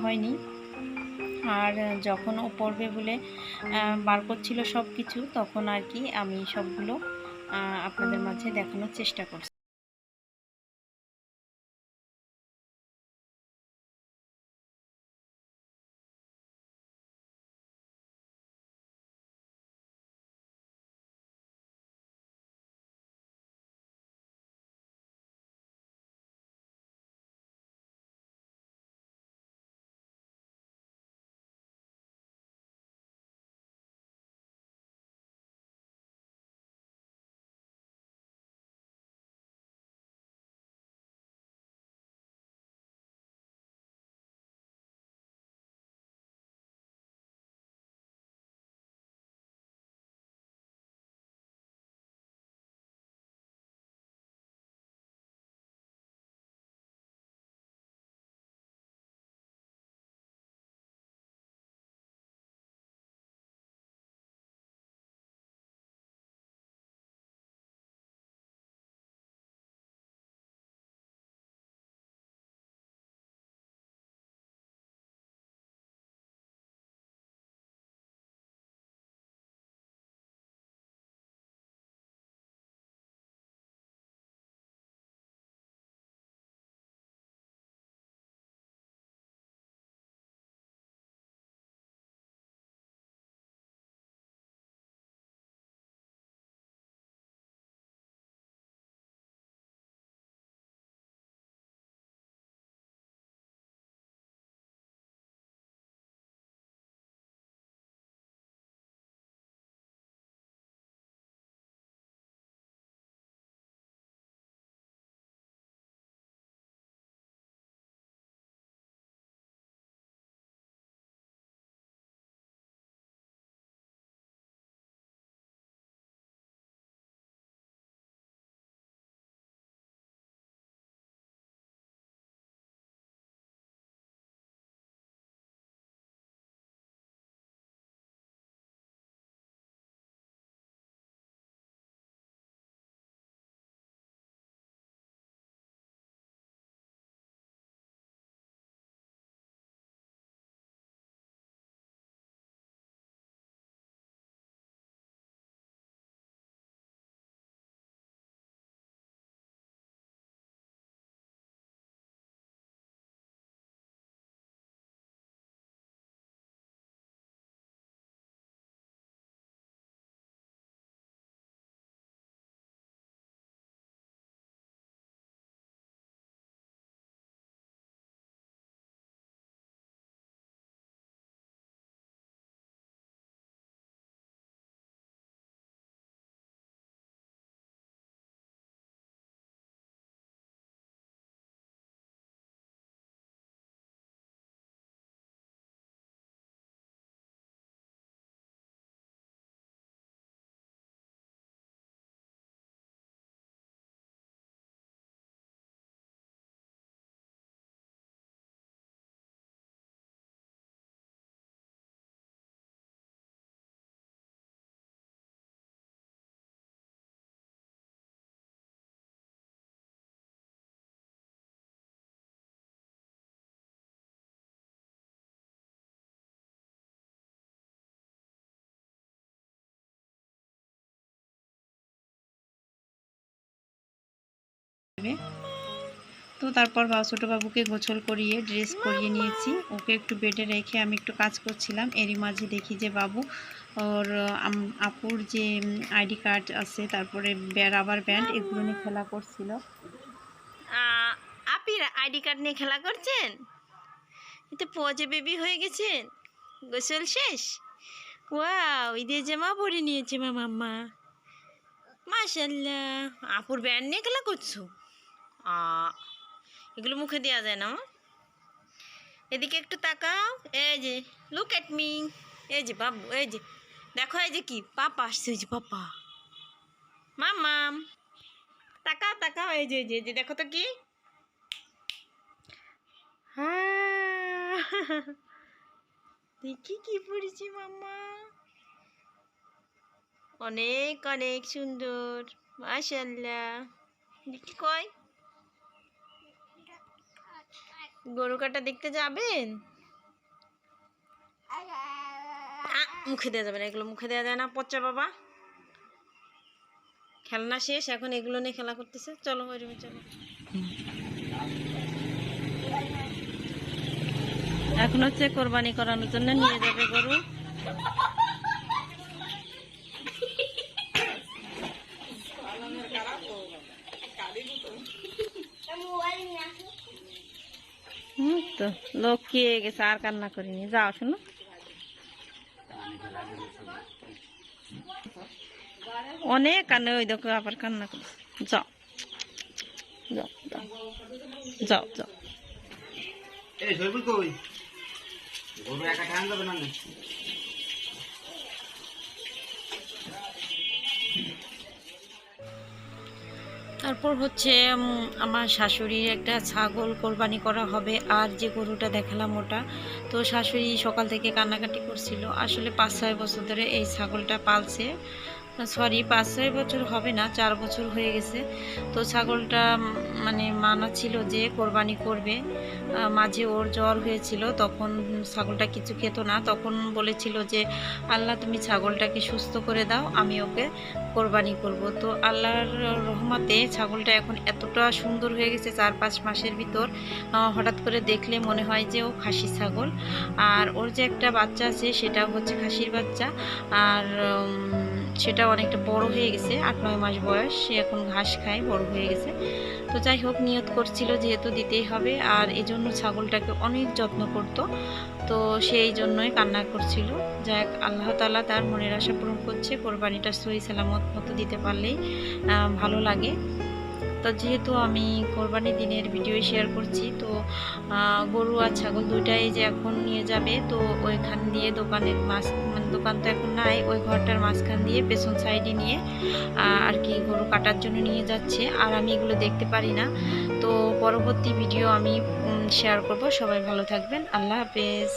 হয়নি। আর যখন ও পড়বে বলে বার করছিল সব কিছু, তখন আর কি আমি সবগুলো আপনাদের মাঝে দেখানোর চেষ্টা করছি। তো তারপর ছোটো বাবুকে গোসল করিয়ে ড্রেস পরিয়ে নিয়েছি, ওকে একটু বেডে রেখে আমি একটু কাজ করছিলাম। এরই মাঝে দেখি যে বাবু ওর আপুর যে আইডি কার্ড আছে, তারপরে রাবার ব্যান্ড, এগুলো নিয়ে খেলা করছিল। আপির আইডি কার্ড নিয়ে খেলা করছেন? এতে পজে বেবি হয়ে গেছেন, গোসল শেষ। ওয়াও, ঈদের জামা পরে নিয়েছে মা মাম্মা, মাশাল্লাহ। আপুর ব্যান্ড নিয়ে খেলা করছো? এগুলো মুখে দেওয়া যায় না। এদিকে একটু তাকাও, এই যে লুক এট মি, এই যে বাবু, এই যে দেখো, এই যে কি পাপা আসছে, ওই যে পাপা, মাম্মাম, তাকাও তাকাও, এই যে এই যে দেখো তো কি, হ্যাঁ দেখি কি পড়েছি মাম্মা, অনেক অনেক সুন্দর, মাশাআল্লাহ। দেখি কয়, গরু কাটা দেখতে যাবেন? মুখে দেওয়া যাবে না, এগুলো মুখে দেওয়া যায় না, পচা বাবা। খেলনা শেষ, এখন এগুলো নিয়ে খেলা করতেছে। চলো ওই রুমে চলো। এখন হচ্ছে কোরবানি করানোর জন্য নিয়ে যাবে গরু। তো লোক কে গেছে, আর কান্না করিনি। যাও শোনো, অনেক কান্না, ওই দেখো আবার কান্না করে। যাও যাও যাও যাও যাও। তারপর হচ্ছে আমার শাশুড়ির একটা ছাগল কোরবানি করা হবে, আর যে গরুটা দেখালাম ওটা। তো শাশুড়ি সকাল থেকে কান্নাকাটি করছিল। আসলে 5-6 বছর ধরে এই ছাগলটা পালছে। সরি, 5-6 বছর হবে না, 4 বছর হয়ে গেছে। তো ছাগলটা মানে মানা ছিল যে কোরবানি করবে। মাঝে ওর জ্বর হয়েছিল, তখন ছাগলটা কিছু খেত না। তখন বলেছিল যে আল্লাহ তুমি ছাগলটাকে সুস্থ করে দাও, আমি ওকে কোরবানি করব। তো আল্লাহর রহমতে ছাগলটা এখন এতটা সুন্দর হয়ে গেছে 4-5 মাসের ভিতর। হঠাৎ করে দেখলে মনে হয় যে ও খাসি ছাগল। আর ওর যে একটা বাচ্চা আছে সেটা হচ্ছে খাসির বাচ্চা। আর সেটা অনেকটা বড় হয়ে গেছে, 8-9 মাস বয়স। সে এখন ঘাস খায়, বড় হয়ে গেছে। তো যাই হোক, নিয়ত করছিল যেহেতু দিতেই হবে, আর এজন্য ছাগলটাকে অনেক যত্ন করত। তো সেই জন্যই কান্না করছিল। যাই হোক, আল্লাহ তাআলা তার মনের আশা পূরণ করছে। কোরবানিটা সহি সালামত মতো দিতে পারলেই ভালো লাগে। তো যেহেতু আমি কোরবানি দিনের ভিডিও শেয়ার করছি, তো গরু আর ছাগল দুইটাই যে এখন নিয়ে যাবে। তো ওইখান দিয়ে দোকানের মানে দোকান তো এখন নাই, ওই ঘরটার মাঝখান দিয়ে পেছন সাইডে নিয়ে আর কি গরু কাটার জন্য নিয়ে যাচ্ছে। আর আমি এগুলো দেখতে পারি না। তো পরবর্তী ভিডিও আমি শেয়ার করব। সবাই ভালো থাকবেন, আল্লাহ হাফেজ।